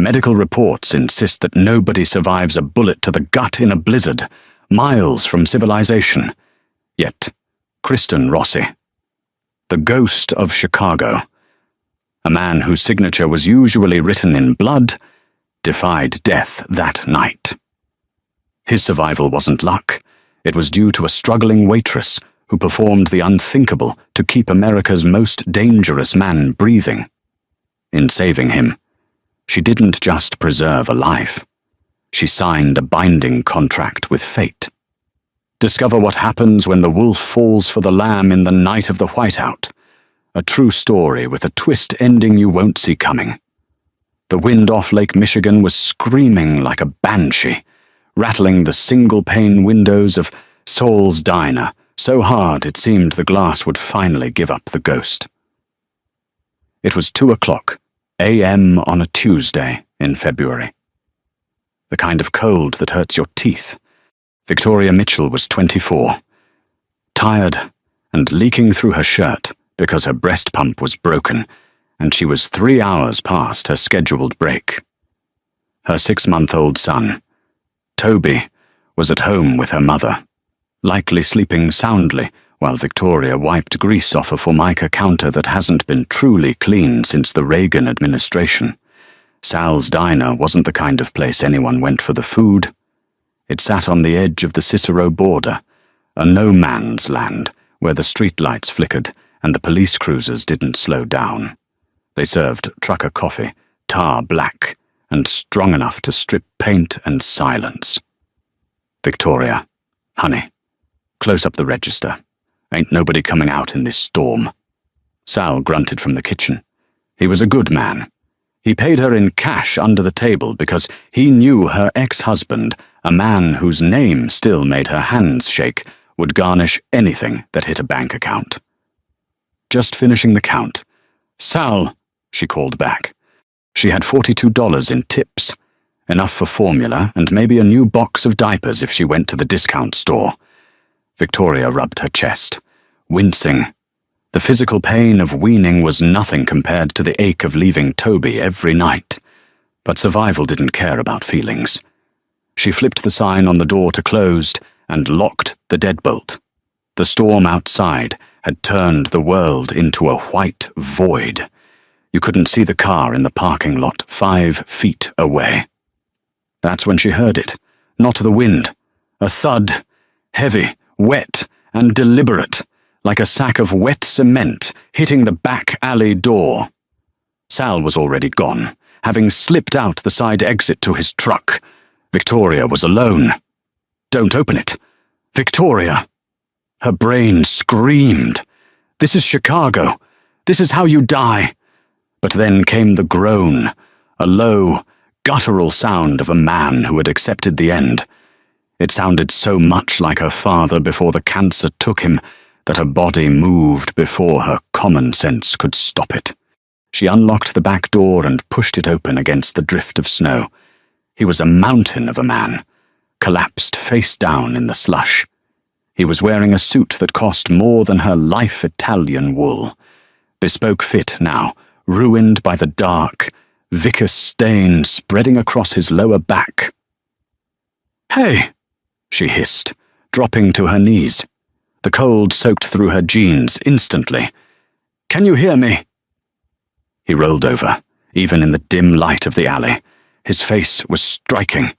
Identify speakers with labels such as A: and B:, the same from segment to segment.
A: Medical reports insist that nobody survives a bullet to the gut in a blizzard, miles from civilization. Yet, Kristen Rossi, the ghost of Chicago, a man whose signature was usually written in blood, defied death that night. His survival wasn't luck. It was due to a struggling waitress who performed the unthinkable to keep America's most dangerous man breathing. In saving him, she didn't just preserve a life. She signed a binding contract with fate. Discover what happens when the wolf falls for the lamb in the night of the whiteout. A true story with a twist ending you won't see coming. The wind off Lake Michigan was screaming like a banshee, rattling the single-pane windows of Saul's Diner so hard it seemed the glass would finally give up the ghost. It was 2:00 a.m. on a Tuesday in February. The kind of cold that hurts your teeth. Victoria Mitchell was 24, tired and leaking through her shirt because her breast pump was broken, and she was 3 hours past her scheduled break. Her 6-month-old son, Toby, was at home with her mother, likely sleeping soundly while Victoria wiped grease off a Formica counter that hasn't been truly cleaned since the Reagan administration. Sal's Diner wasn't the kind of place anyone went for the food. It sat on the edge of the Cicero border, a no-man's land where the streetlights flickered and the police cruisers didn't slow down. They served trucker coffee, tar black, and strong enough to strip paint and silence. Victoria, honey, close up the register. Ain't nobody coming out in this storm. Sal grunted from the kitchen. He was a good man. He paid her in cash under the table because he knew her ex-husband, a man whose name still made her hands shake, would garnish anything that hit a bank account. Just finishing the count. Sal, she called back. She had $42 in tips, enough for formula and maybe a new box of diapers if she went to the discount store. Victoria rubbed her chest, wincing. The physical pain of weaning was nothing compared to the ache of leaving Toby every night. But survival didn't care about feelings. She flipped the sign on the door to closed and locked the deadbolt. The storm outside had turned the world into a white void. You couldn't see the car in the parking lot 5 feet away. That's when she heard it, not the wind. A thud, heavy, wet, and deliberate, like a sack of wet cement hitting the back alley door. Sal was already gone, having slipped out the side exit to his truck. Victoria was alone. Don't open it. Victoria! Her brain screamed. This is Chicago. This is how you die. But then came the groan, a low, guttural sound of a man who had accepted the end. It sounded so much like her father before the cancer took him that her body moved before her common sense could stop it. She unlocked the back door and pushed it open against the drift of snow. He was a mountain of a man, collapsed face down in the slush. He was wearing a suit that cost more than her life Italian wool. Bespoke fit now, ruined by the dark, viscous stain spreading across his lower back. "Hey!" she hissed, dropping to her knees. The cold soaked through her jeans instantly. "Can you hear me?" He rolled over, even in the dim light of the alley. His face was striking.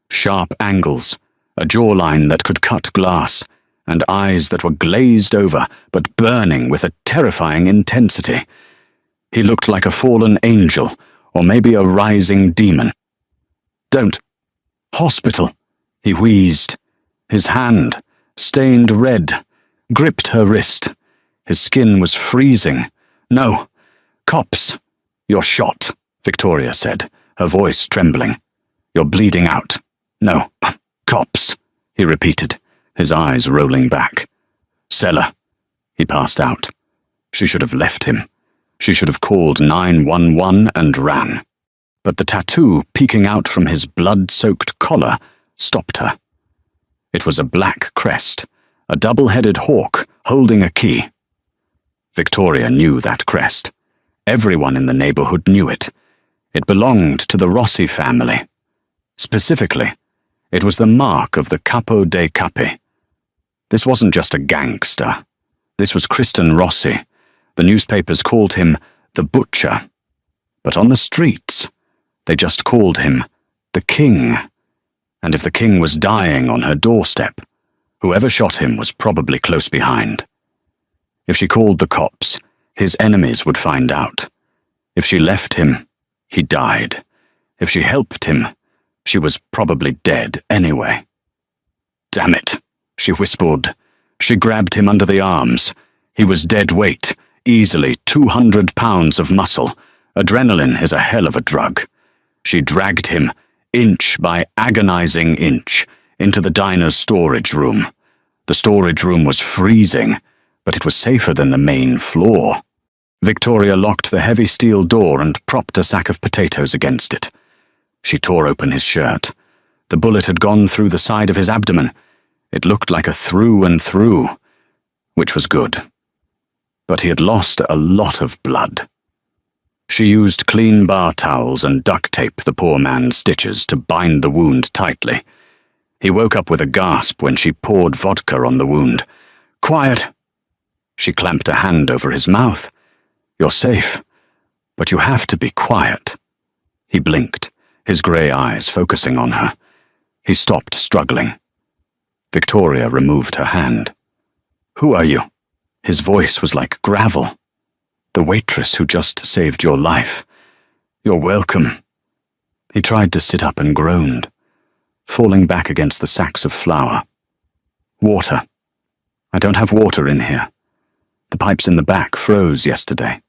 A: Sharp angles, a jawline that could cut glass, and eyes that were glazed over but burning with a terrifying intensity. He looked like a fallen angel, or maybe a rising demon. "Don't. Hospital," he wheezed. His hand, stained red, gripped her wrist. His skin was freezing. "No. Cops." "You're shot," Victoria said, her voice trembling. "You're bleeding out." "No. Cops," he repeated, his eyes rolling back. "Cellar." He passed out. She should have left him. She should have called 911 and ran. But the tattoo peeking out from his blood-soaked collar stopped her. It was a black crest, a double-headed hawk holding a key. Victoria knew that crest. Everyone in the neighborhood knew it. It belonged to the Rossi family. Specifically, it was the mark of the Capo dei Capi. This wasn't just a gangster. This was Kristen Rossi. The newspapers called him the Butcher. But on the streets, they just called him the King. And if the King was dying on her doorstep, whoever shot him was probably close behind. If she called the cops, his enemies would find out. If she left him, he died. If she helped him, she was probably dead anyway. "Damn it," she whispered. She grabbed him under the arms. He was dead weight, easily 200 pounds of muscle. Adrenaline is a hell of a drug. She dragged him, inch by agonizing inch, into the diner's storage room. The storage room was freezing, but it was safer than the main floor. Victoria locked the heavy steel door and propped a sack of potatoes against it. She tore open his shirt. The bullet had gone through the side of his abdomen. It looked like a through and through, which was good. But he had lost a lot of blood. She used clean bar towels and duct tape the poor man's stitches to bind the wound tightly. He woke up with a gasp when she poured vodka on the wound. "Quiet!" She clamped a hand over his mouth. "You're safe, but you have to be quiet." He blinked, his grey eyes focusing on her. He stopped struggling. Victoria removed her hand. "Who are you?" His voice was like gravel. "The waitress who just saved your life. You're welcome." He tried to sit up and groaned, falling back against the sacks of flour. "Water. I don't have water in here. The pipes in the back froze yesterday.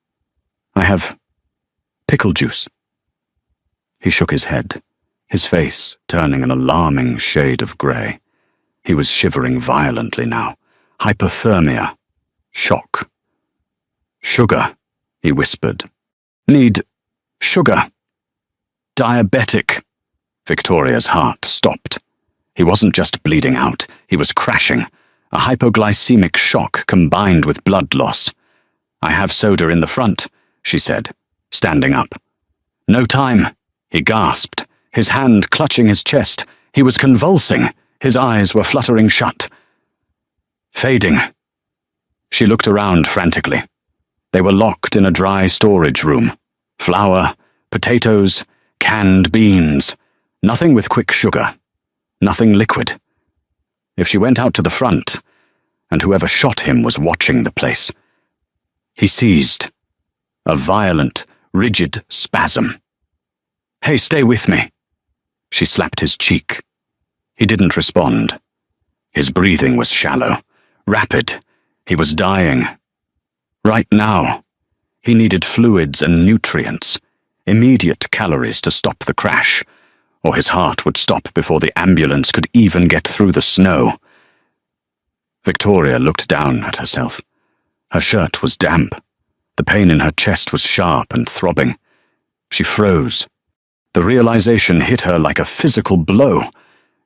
A: I have pickle juice." He shook his head, his face turning an alarming shade of grey. He was shivering violently now. Hypothermia. Shock. "Sugar," he whispered. "Need sugar." "Diabetic." Victoria's heart stopped. He wasn't just bleeding out, he was crashing. A hypoglycemic shock combined with blood loss. "I have soda in the front," she said, standing up. "No time," he gasped, his hand clutching his chest. He was convulsing. His eyes were fluttering shut. Fading. She looked around frantically. They were locked in a dry storage room. Flour, potatoes, canned beans. Nothing with quick sugar. Nothing liquid. If she went out to the front, and whoever shot him was watching the place. He seized. A violent, rigid spasm. "Hey, stay with me." She slapped his cheek. He didn't respond. His breathing was shallow, rapid. He was dying. Right now, he needed fluids and nutrients, immediate calories to stop the crash, or his heart would stop before the ambulance could even get through the snow. Victoria looked down at herself. Her shirt was damp. The pain in her chest was sharp and throbbing. She froze. The realization hit her like a physical blow.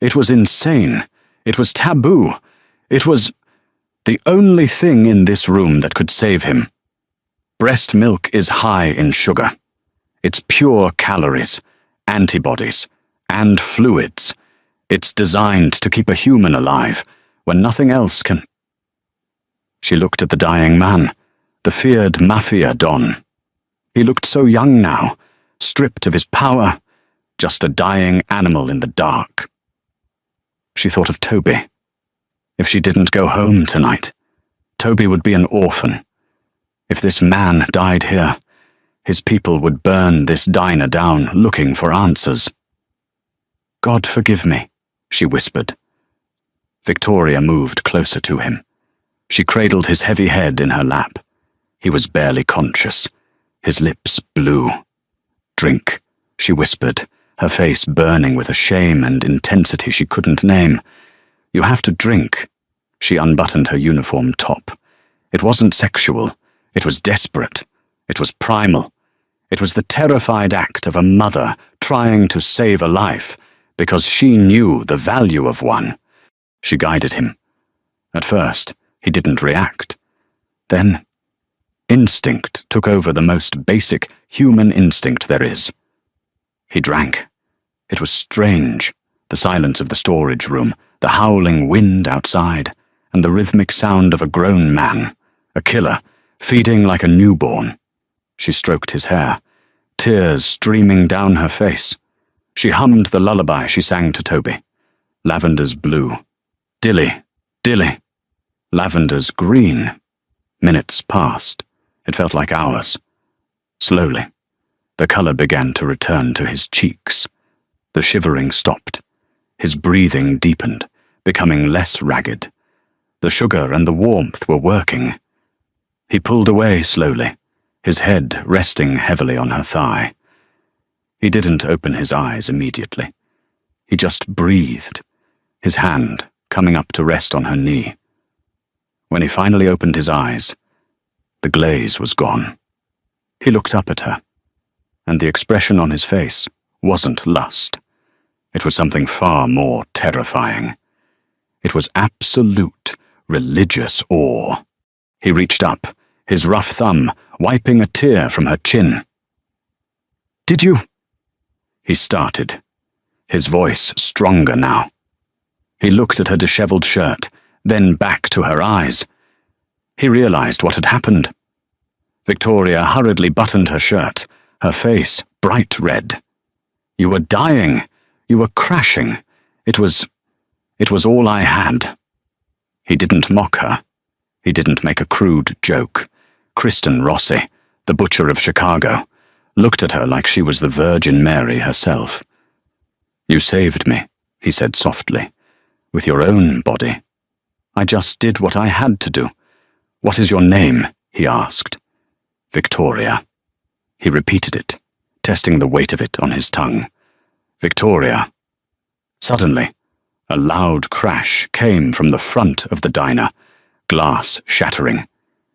A: It was insane. It was taboo. It was the only thing in this room that could save him. Breast milk is high in sugar. It's pure calories, antibodies, and fluids. It's designed to keep a human alive when nothing else can. She looked at the dying man, the feared mafia don. He looked so young now, stripped of his power, just a dying animal in the dark. She thought of Toby. If she didn't go home tonight, Toby would be an orphan. If this man died here, his people would burn this diner down looking for answers. "God forgive me," she whispered. Victoria moved closer to him. She cradled his heavy head in her lap. He was barely conscious, his lips blue. "Drink," she whispered, her face burning with a shame and intensity she couldn't name. "You have to drink." She unbuttoned her uniform top. It wasn't sexual. It was desperate. It was primal. It was the terrified act of a mother trying to save a life because she knew the value of one. She guided him. At first, he didn't react. Then, instinct took over, the most basic human instinct there is. He drank. It was strange, the silence of the storage room, the howling wind outside, and the rhythmic sound of a grown man, a killer, feeding like a newborn. She stroked his hair, tears streaming down her face. She hummed the lullaby she sang to Toby. Lavender's blue. Dilly, dilly. Lavender's green. Minutes passed. It felt like hours. Slowly, the colour began to return to his cheeks. The shivering stopped. His breathing deepened, becoming less ragged. The sugar and the warmth were working. He pulled away slowly, his head resting heavily on her thigh. He didn't open his eyes immediately. He just breathed, his hand coming up to rest on her knee. When he finally opened his eyes, the glaze was gone. He looked up at her, and the expression on his face wasn't lust. It was something far more terrifying. It was absolute, religious awe. He reached up, his rough thumb wiping a tear from her chin. "Did you?" He started, his voice stronger now. He looked at her disheveled shirt, then back to her eyes. He realized what had happened. Victoria hurriedly buttoned her shirt, her face bright red. "You were dying. You were crashing. It was all I had." He didn't mock her. He didn't make a crude joke. Kristen Rossi, the butcher of Chicago, looked at her like she was the Virgin Mary herself. "You saved me," he said softly, "with your own body. I just did what I had to do." "What is your name?" he asked. "Victoria." He repeated it, testing the weight of it on his tongue. "Victoria." Suddenly, a loud crash came from the front of the diner, glass shattering,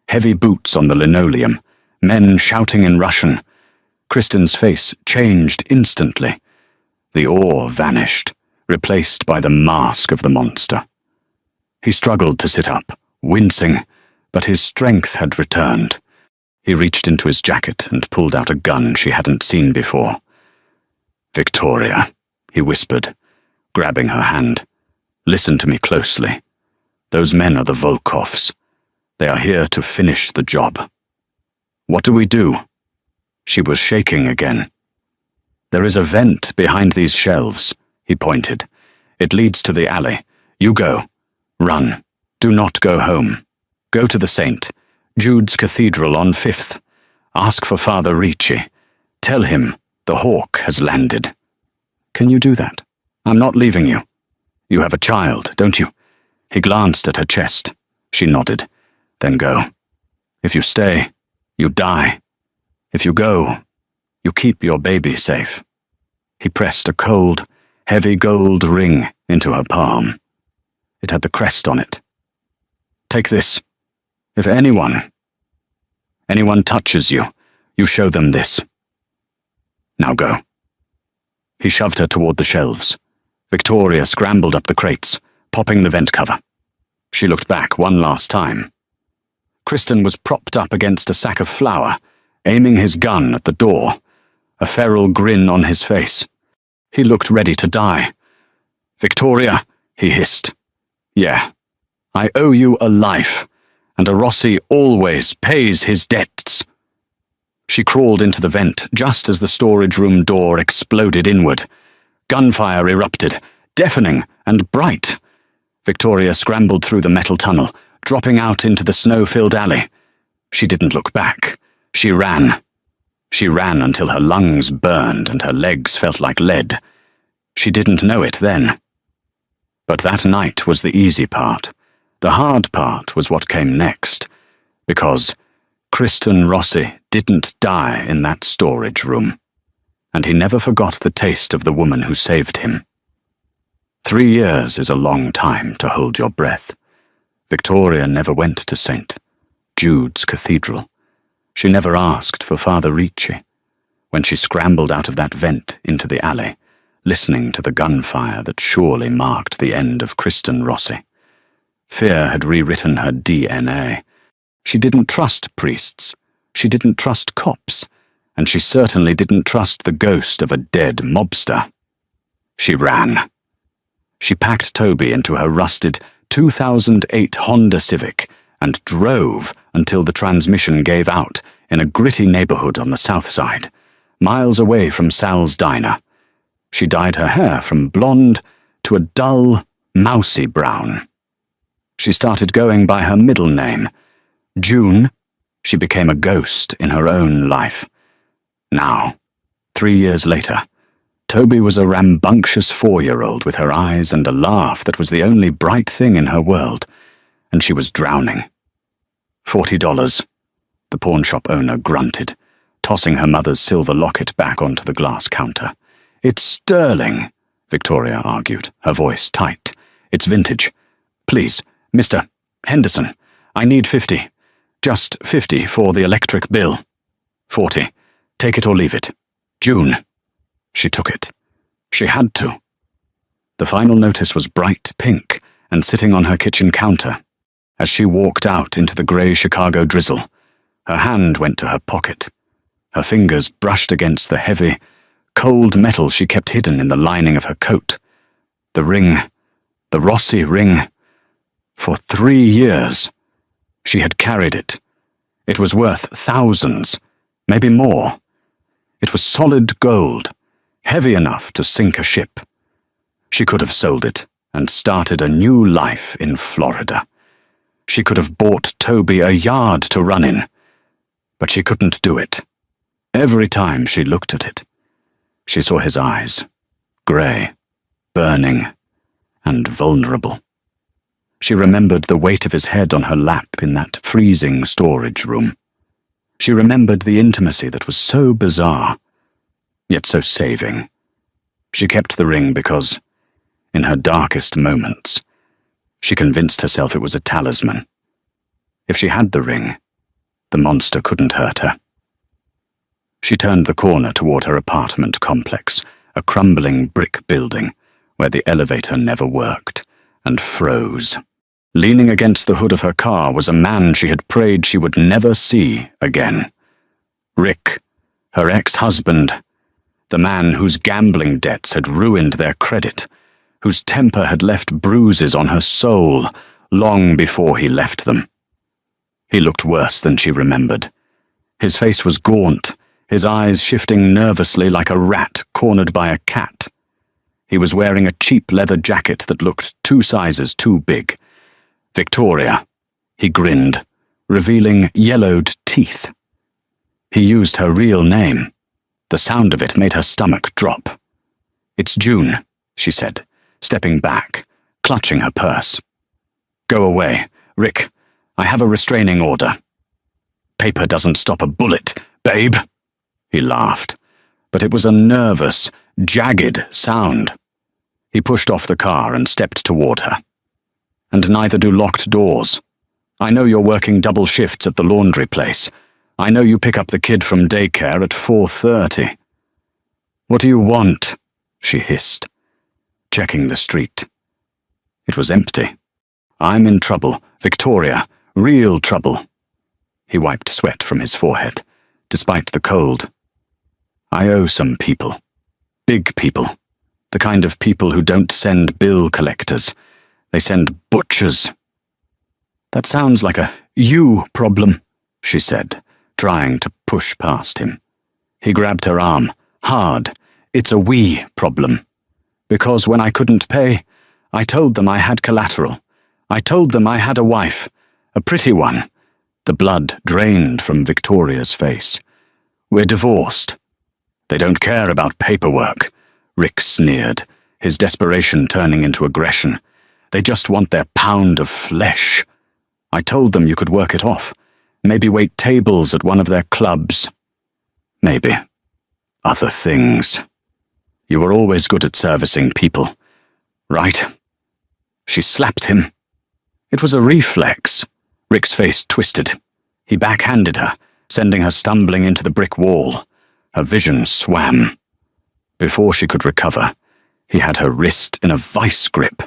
A: heavy boots on the linoleum, men shouting in Russian. Kristen's face changed instantly. The awe vanished, replaced by the mask of the monster. He struggled to sit up, wincing, but his strength had returned. He reached into his jacket and pulled out a gun she hadn't seen before. "Victoria," he whispered, grabbing her hand. "Listen to me closely. Those men are the Volkovs. They are here to finish the job." "What do we do?" She was shaking again. "There is a vent behind these shelves," he pointed. "It leads to the alley. You go. Run. Do not go home. Go to the St. Jude's Cathedral on 5th. Ask for Father Ricci. Tell him the hawk has landed." "Can you do that? I'm not leaving you. You have a child, don't you?" He glanced at her chest. She nodded. "Then go. If you stay, you die. If you go, you keep your baby safe." He pressed a cold, heavy gold ring into her palm. It had the crest on it. "Take this. If anyone touches you, you show them this. Now go." He shoved her toward the shelves. Victoria scrambled up the crates, popping the vent cover. She looked back one last time. Kristen was propped up against a sack of flour, aiming his gun at the door, a feral grin on his face. He looked ready to die. "Victoria," he hissed. "Yeah, I owe you a life, and a Rossi always pays his debts." She crawled into the vent just as the storage room door exploded inward. Gunfire erupted, deafening and bright. Victoria scrambled through the metal tunnel, dropping out into the snow-filled alley. She didn't look back. She ran. She ran until her lungs burned and her legs felt like lead. She didn't know it then. But that night was the easy part. The hard part was what came next, because Kristen Rossi didn't die in that storage room, and he never forgot the taste of the woman who saved him. 3 years is a long time to hold your breath. Victoria never went to St. Jude's Cathedral. She never asked for Father Ricci. When she scrambled out of that vent into the alley, listening to the gunfire that surely marked the end of Kristen Rossi. Fear had rewritten her DNA. She didn't trust priests. She didn't trust cops. and she certainly didn't trust the ghost of a dead mobster. She ran. She packed Toby into her rusted 2008 Honda Civic and drove until the transmission gave out in a gritty neighborhood on the south side, miles away from Sal's diner. She dyed her hair from blonde to a dull, mousy brown. She started going by her middle name. June, she became a ghost in her own life. Now, 3 years later, Toby was a rambunctious 4-year-old with her eyes and a laugh that was the only bright thing in her world, and she was drowning. $40, the pawnshop owner grunted, tossing her mother's silver locket back onto the glass counter. It's sterling, Victoria argued, her voice tight. It's vintage. Please, Mr. Henderson, I need 50. Just 50 for the electric bill. 40. Take it or leave it. June. She took it. She had to. The final notice was bright pink and sitting on her kitchen counter. As she walked out into the grey Chicago drizzle, her hand went to her pocket. Her fingers brushed against the heavy, cold metal she kept hidden in the lining of her coat. The ring, the Rossi ring. For 3 years, she had carried it. It was worth thousands, maybe more. It was solid gold, heavy enough to sink a ship. She could have sold it and started a new life in Florida. She could have bought Toby a yard to run in, but she couldn't do it. Every time she looked at it, she saw his eyes, grey, burning, and vulnerable. She remembered the weight of his head on her lap in that freezing storage room. She remembered the intimacy that was so bizarre, yet so saving. She kept the ring because, in her darkest moments, she convinced herself it was a talisman. If she had the ring, the monster couldn't hurt her. She turned the corner toward her apartment complex, a crumbling brick building where the elevator never worked, and froze. Leaning against the hood of her car was a man she had prayed she would never see again. Rick, her ex-husband, the man whose gambling debts had ruined their credit, whose temper had left bruises on her soul long before he left them. He looked worse than she remembered. His face was gaunt, his eyes shifting nervously like a rat cornered by a cat. He was wearing a cheap leather jacket that looked 2 sizes too big. Victoria, he grinned, revealing yellowed teeth. He used her real name. The sound of it made her stomach drop. It's June, she said, stepping back, clutching her purse. Go away, Rick. I have a restraining order. Paper doesn't stop a bullet, babe. He laughed, but it was a nervous, jagged sound. He pushed off the car and stepped toward her. And neither do locked doors. I know you're working double shifts at the laundry place. I know you pick up the kid from daycare at 4:30. What do you want? She hissed, checking the street. It was empty. I'm in trouble, Victoria, real trouble. He wiped sweat from his forehead, despite the cold. I owe some people. Big people. The kind of people who don't send bill collectors. They send butchers. That sounds like a you problem, she said, trying to push past him. He grabbed her arm, hard. It's a we problem. Because when I couldn't pay, I told them I had collateral. I told them I had a wife, a pretty one. The blood drained from Victoria's face. We're divorced. They don't care about paperwork, Rick sneered, his desperation turning into aggression. They just want their pound of flesh. I told them you could work it off. Maybe wait tables at one of their clubs. Maybe. Other things. You were always good at servicing people, right? She slapped him. It was a reflex. Rick's face twisted. He backhanded her, sending her stumbling into the brick wall. Her vision swam. Before she could recover, he had her wrist in a vice grip.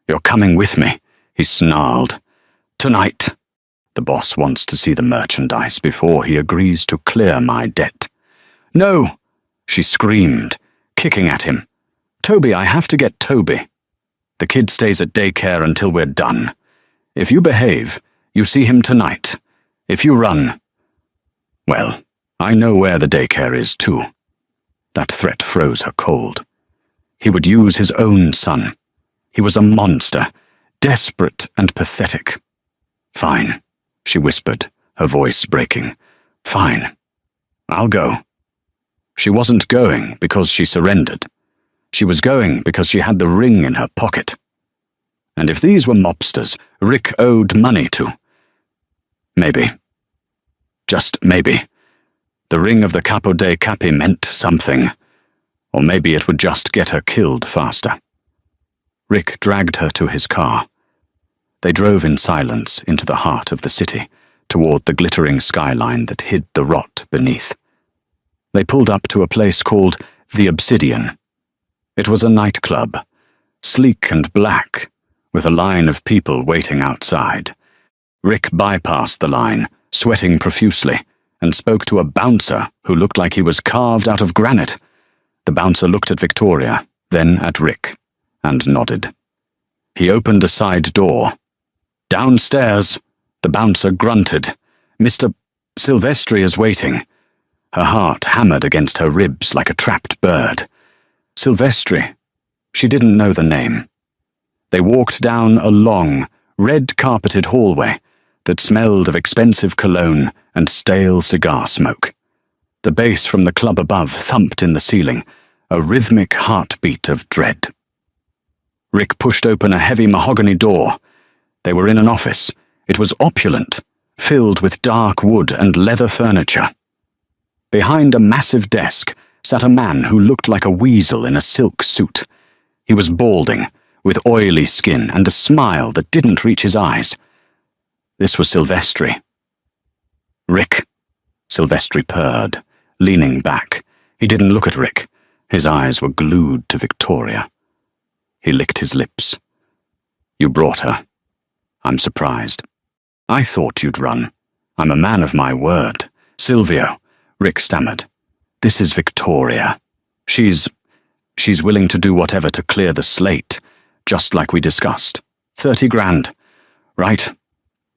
A: You're coming with me, he snarled. Tonight. The boss wants to see the merchandise before he agrees to clear my debt. No! She screamed, kicking at him. Toby, I have to get Toby. The kid stays at daycare until we're done. If you behave, you see him tonight. If you run... Well, I know where the daycare is, too. That threat froze her cold. He would use his own son. He was a monster, desperate and pathetic. Fine, she whispered, her voice breaking. Fine. I'll go. She wasn't going because she surrendered. She was going because she had the ring in her pocket. And if these were mobsters Rick owed money to, maybe, just maybe, the ring of the Capo dei Capi meant something, or maybe it would just get her killed faster. Rick dragged her to his car. They drove in silence into the heart of the city, toward the glittering skyline that hid the rot beneath. They pulled up to a place called the Obsidian. It was a nightclub, sleek and black, with a line of people waiting outside. Rick bypassed the line, sweating profusely, and spoke to a bouncer who looked like he was carved out of granite. The bouncer looked at Victoria, then at Rick, and nodded. He opened a side door. Downstairs, the bouncer grunted. Mr. Silvestri is waiting. Her heart hammered against her ribs like a trapped bird. Silvestri. She didn't know the name. They walked down a long, red-carpeted hallway that smelled of expensive cologne and stale cigar smoke. The bass from the club above thumped in the ceiling, a rhythmic heartbeat of dread. Rick pushed open a heavy mahogany door. They were in an office. It was opulent, filled with dark wood and leather furniture. Behind a massive desk sat a man who looked like a weasel in a silk suit. He was balding, with oily skin and a smile that didn't reach his eyes. This was Silvestri. Rick. Silvestri purred, leaning back. He didn't look at Rick. His eyes were glued to Victoria. He licked his lips. You brought her. I'm surprised. I thought you'd run. I'm a man of my word. Silvio, Rick stammered. This is Victoria. She's willing to do whatever to clear the slate, just like we discussed. 30 grand. Right.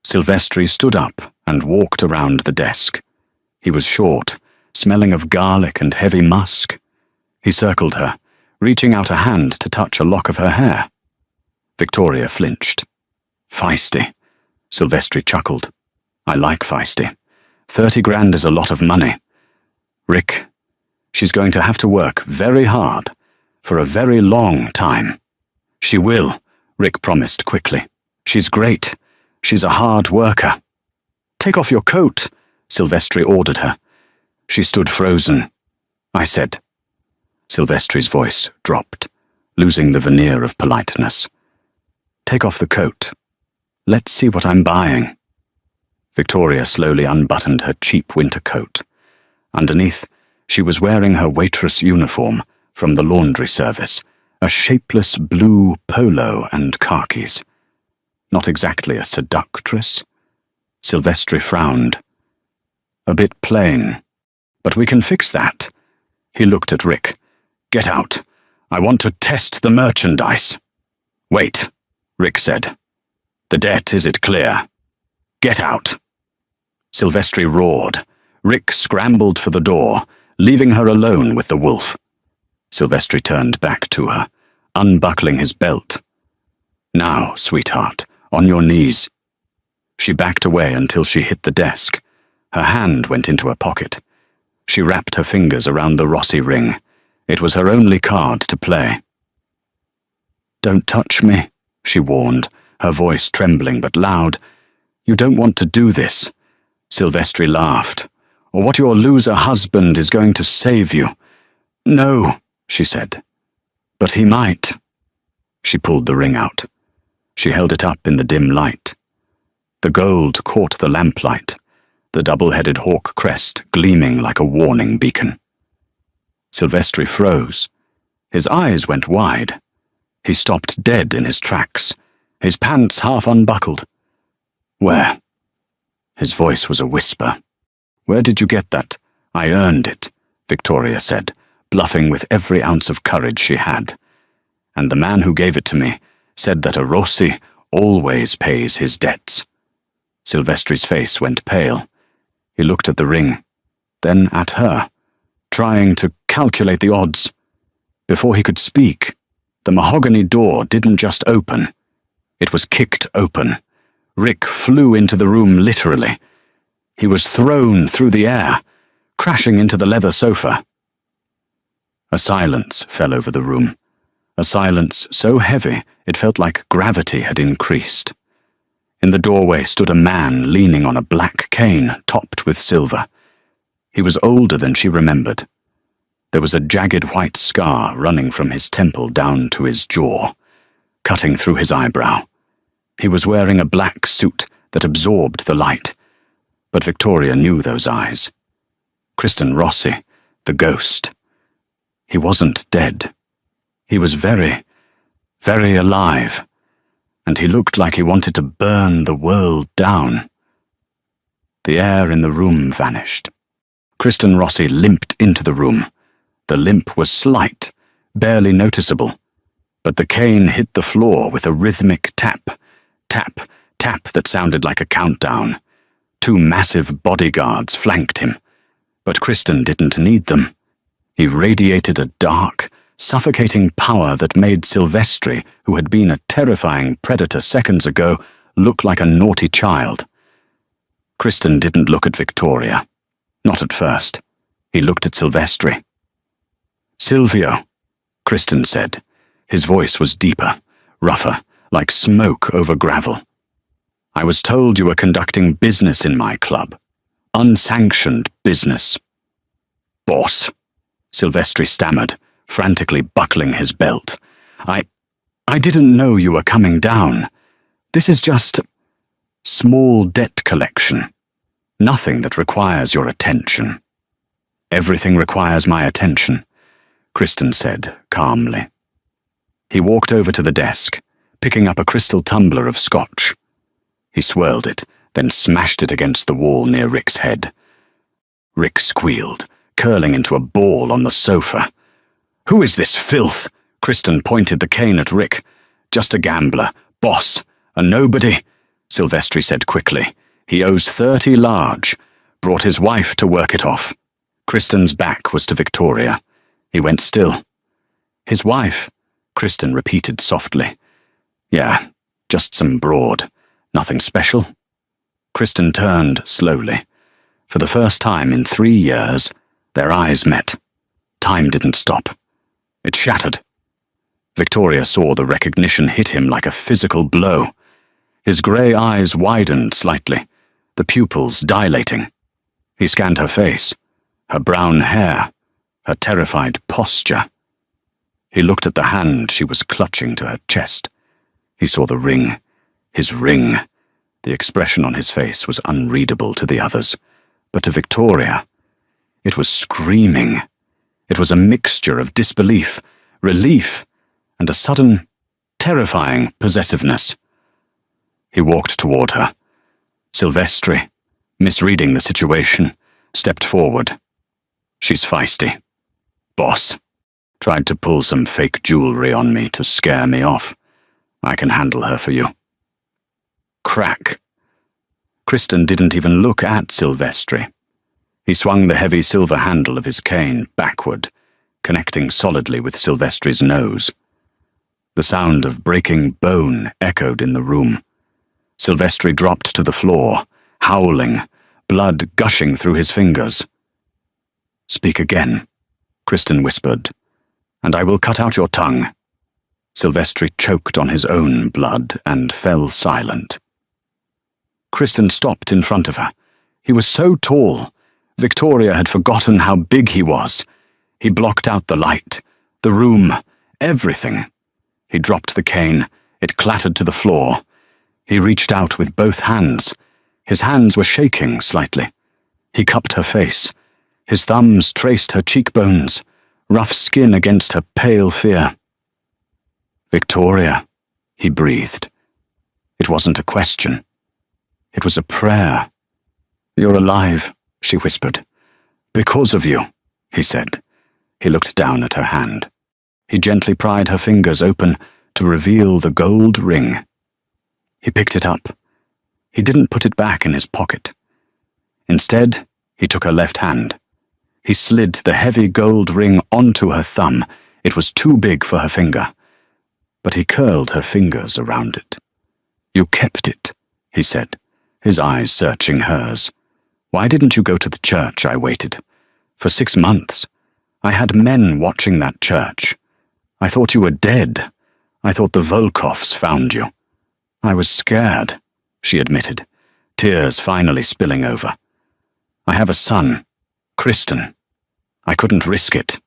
A: Silvestri stood up and walked around the desk. He was short, smelling of garlic and heavy musk. He circled her, reaching out a hand to touch a lock of her hair. Victoria flinched. Feisty. Silvestri chuckled. I like feisty. 30 grand is a lot of money. Rick, she's going to have to work very hard, for a very long time. She will, Rick promised quickly. She's great. She's a hard worker. Take off your coat, Silvestri ordered her. She stood frozen. I said. Silvestri's voice dropped, losing the veneer of politeness. Take off the coat. Let's see what I'm buying. Victoria slowly unbuttoned her cheap winter coat. Underneath, she was wearing her waitress uniform from the laundry service, a shapeless blue polo and khakis. Not exactly a seductress. Silvestri frowned. A bit plain. But we can fix that. He looked at Rick. Get out. I want to test the merchandise. Wait, Rick said. The debt, is it clear? Get out. Silvestri roared. Rick scrambled for the door, leaving her alone with the wolf. Silvestri turned back to her, unbuckling his belt. Now, sweetheart, on your knees. She backed away until she hit the desk. Her hand went into her pocket. She wrapped her fingers around the Rossi ring. It was her only card to play. Don't touch me, she warned, her voice trembling but loud. You don't want to do this. Silvestri laughed. Or what your loser husband is going to save you. No, she said. But he might. She pulled the ring out. She held it up in the dim light. The gold caught the lamplight, the double-headed hawk crest gleaming like a warning beacon. Silvestri froze. His eyes went wide. He stopped dead in his tracks, his pants half unbuckled. Where? His voice was a whisper. Where did you get that? I earned it. Victoria said, bluffing with every ounce of courage she had. And the man who gave it to me said that a Rossi always pays his debts. Silvestri's face went pale. He looked at the ring, then at her, trying to calculate the odds. Before he could speak, the mahogany door didn't just open. It was kicked open. Rick flew into the room literally. He was thrown through the air, crashing into the leather sofa. A silence fell over the room, a silence so heavy it felt like gravity had increased. In the doorway stood a man leaning on a black cane topped with silver. He was older than she remembered. There was a jagged white scar running from his temple down to his jaw, cutting through his eyebrow. He was wearing a black suit that absorbed the light, but Victoria knew those eyes. Kristen Rossi, the ghost. He wasn't dead. He was very, very alive, and he looked like he wanted to burn the world down. The air in the room vanished. Kristen Rossi limped into the room. The limp was slight, barely noticeable, but the cane hit the floor with a rhythmic tap, tap, tap that sounded like a countdown. 2 massive bodyguards flanked him, but Kristen didn't need them. He radiated a dark, suffocating power that made Silvestri, who had been a terrifying predator seconds ago, look like a naughty child. Kristen didn't look at Victoria. Not at first. He looked at Silvestri. "Silvio," Kristen said. His voice was deeper, rougher, like smoke over gravel. "I was told you were conducting business in my club. Unsanctioned business." "Boss," Silvestri stammered, frantically buckling his belt. I didn't know you were coming down. This is just small debt collection. Nothing that requires your attention." "Everything requires my attention," Kristen said calmly. He walked over to the desk, picking up a crystal tumbler of scotch. He swirled it, then smashed it against the wall near Rick's head. Rick squealed, curling into a ball on the sofa. "Who is this filth?" Kristen pointed the cane at Rick. "Just a gambler, boss, a nobody," Silvestri said quickly. "He owes 30 large. Brought his wife to work it off." Kristen's back was to Victoria. He went still. "His wife," Kristen repeated softly. "Yeah, just some broad. Nothing special." Kristen turned slowly. For the first time in 3 years, their eyes met. Time didn't stop. It shattered. Victoria saw the recognition hit him like a physical blow. His grey eyes widened slightly, the pupils dilating. He scanned her face, her brown hair, her terrified posture. He looked at the hand she was clutching to her chest. He saw the ring, his ring. The expression on his face was unreadable to the others, but to Victoria, it was screaming. It was a mixture of disbelief, relief, and a sudden, terrifying possessiveness. He walked toward her. Silvestri, misreading the situation, stepped forward. "She's feisty. Boss. Tried to pull some fake jewelry on me to scare me off. I can handle her for you." Crack. Kristen didn't even look at Silvestri. He swung the heavy silver handle of his cane backward, connecting solidly with Silvestri's nose. The sound of breaking bone echoed in the room. Silvestri dropped to the floor, howling, blood gushing through his fingers. "Speak again," Kristen whispered, "and I will cut out your tongue." Silvestri choked on his own blood and fell silent. Kristen stopped in front of her. He was so tall. Victoria had forgotten how big he was. He blocked out the light, the room, everything. He dropped the cane. It clattered to the floor. He reached out with both hands. His hands were shaking slightly. He cupped her face. His thumbs traced her cheekbones, rough skin against her pale fear. "Victoria," he breathed. It wasn't a question. It was a prayer. "You're alive," she whispered. "Because of you." he said. He looked down at her hand. He gently pried her fingers open to reveal the gold ring. He picked it up. He didn't put it back in his pocket. Instead, he took her left hand. He slid the heavy gold ring onto her thumb. It was too big for her finger. But he curled her fingers around it. "You kept it," he said, his eyes searching hers. "Why didn't you go to the church?" I waited. "For 6 months. I had men watching that church. I thought you were dead. I thought the Volkovs found you." "I was scared," she admitted, tears finally spilling over. "I have a son, Kristen. I couldn't risk it."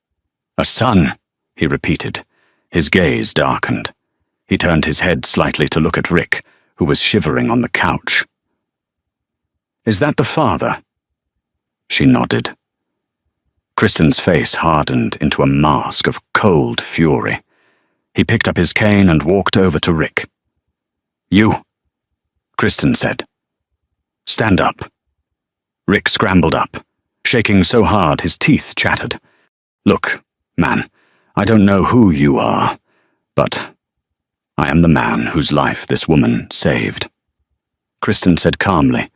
A: "A son," he repeated. His gaze darkened. He turned his head slightly to look at Rick, who was shivering on the couch. "Is that the father?" She nodded. Kristen's face hardened into a mask of cold fury. He picked up his cane and walked over to Rick. "You," Kristen said. "Stand up." Rick scrambled up, shaking so hard his teeth chattered. "Look, man, I don't know who you are, but I am the man whose life this woman saved." Kristen said calmly,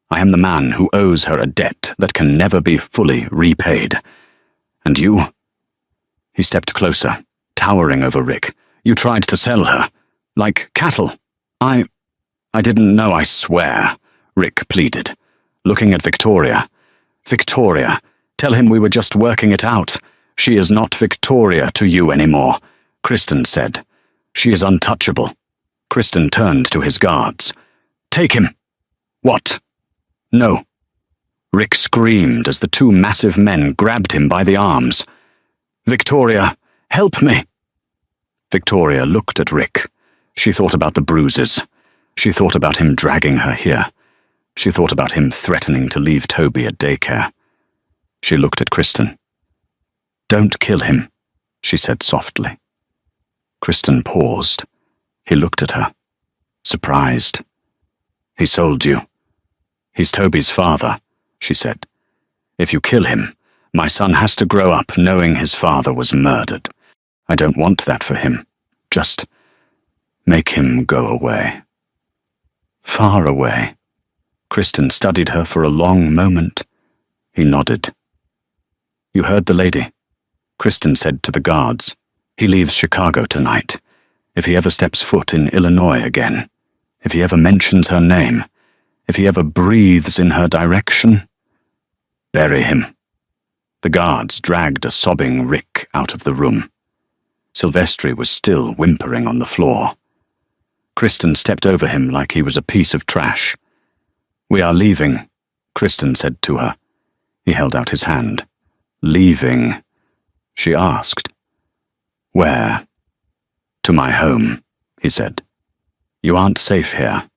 A: "I am the man who owes her a debt that can never be fully repaid. And you?" He stepped closer, towering over Rick. "You tried to sell her, like cattle." I didn't know, I swear," Rick pleaded, looking at Victoria. "Victoria, tell him we were just working it out. She is not Victoria to you anymore," Kristen said. "She is untouchable." Kristen turned to his guards. "Take him." "What?" "No." Rick screamed as the 2 massive men grabbed him by the arms. "Victoria, help me!" Victoria looked at Rick. She thought about the bruises. She thought about him dragging her here. She thought about him threatening to leave Toby at daycare. She looked at Kristen. "Don't kill him," she said softly. Kristen paused. He looked at her, surprised. "He sold you." "He's Toby's father," she said. "If you kill him, my son has to grow up knowing his father was murdered. I don't want that for him. Just make him go away." "Far away." Kristen studied her for a long moment. He nodded. "You heard the lady," Kristen said to the guards. "He leaves Chicago tonight. If he ever steps foot in Illinois again, if he ever mentions her name, if he ever breathes in her direction, bury him." The guards dragged a sobbing Rick out of the room. Silvestri was still whimpering on the floor. Kristen stepped over him like he was a piece of trash. "We are leaving," Kristen said to her. He held out his hand. "Leaving?" she asked. "Where?" "To my home," he said. "You aren't safe here.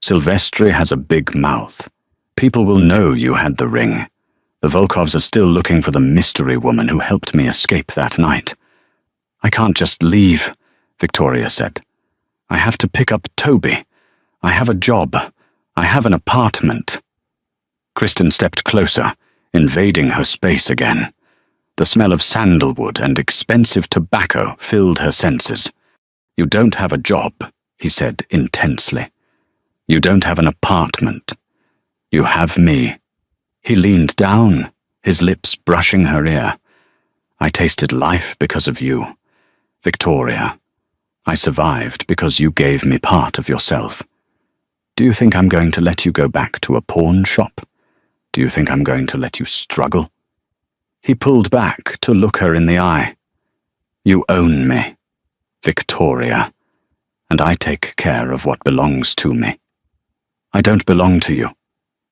A: Silvestri has a big mouth. People will know you had the ring. The Volkovs are still looking for the mystery woman who helped me escape that night." "I can't just leave," Victoria said. "I have to pick up Toby. I have a job. I have an apartment." Kristen stepped closer, invading her space again. The smell of sandalwood and expensive tobacco filled her senses. "You don't have a job," he said intensely. "You don't have an apartment. You have me." He leaned down, his lips brushing her ear. "I tasted life because of you. Victoria, I survived because you gave me part of yourself. Do you think I'm going to let you go back to a pawn shop? Do you think I'm going to let you struggle?" He pulled back to look her in the eye. "You own me, Victoria, and I take care of what belongs to me." "I don't belong to you,"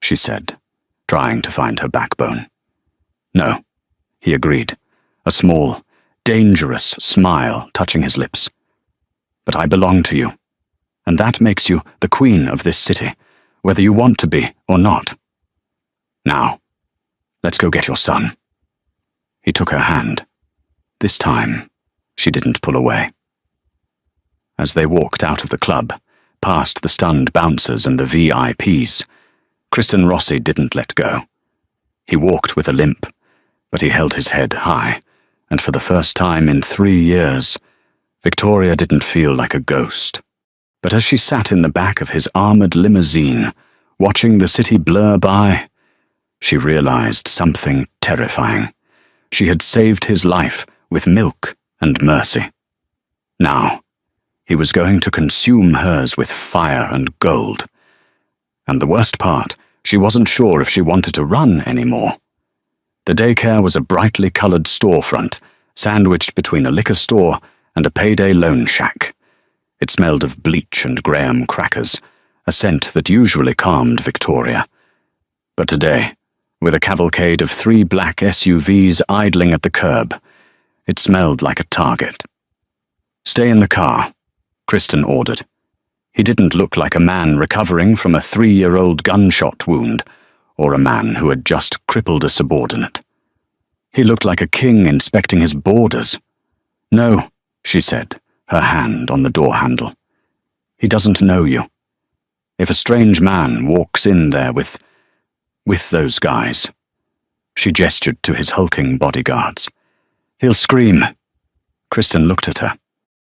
A: she said, trying to find her backbone. "No," he agreed, a small, dangerous smile touching his lips. "But I belong to you, and that makes you the queen of this city, whether you want to be or not. Now, let's go get your son." He took her hand. This time, she didn't pull away. As they walked out of the club, past the stunned bouncers and the VIPs, Kristen Rossi didn't let go. He walked with a limp, But he held his head high, and for the first time in 3 years, Victoria didn't feel like a ghost. But as she sat in the back of his armored limousine, watching the city blur by, she realized something terrifying. She had saved his life with milk and mercy. Now, he was going to consume hers with fire and gold. And the worst part, she wasn't sure if she wanted to run anymore. The daycare was a brightly colored storefront, sandwiched between a liquor store and a payday loan shack. It smelled of bleach and graham crackers, a scent that usually calmed Victoria. But today, with a cavalcade of 3 black SUVs idling at the curb, it smelled like a target. "Stay in the car," Kristen ordered. He didn't look like a man recovering from a 3-year-old gunshot wound, or a man who had just crippled a subordinate. He looked like a king inspecting his borders. "No," she said, her hand on the door handle. "He doesn't know you. If a strange man walks in there with those guys," she gestured to his hulking bodyguards, "he'll scream." Kristen looked at her.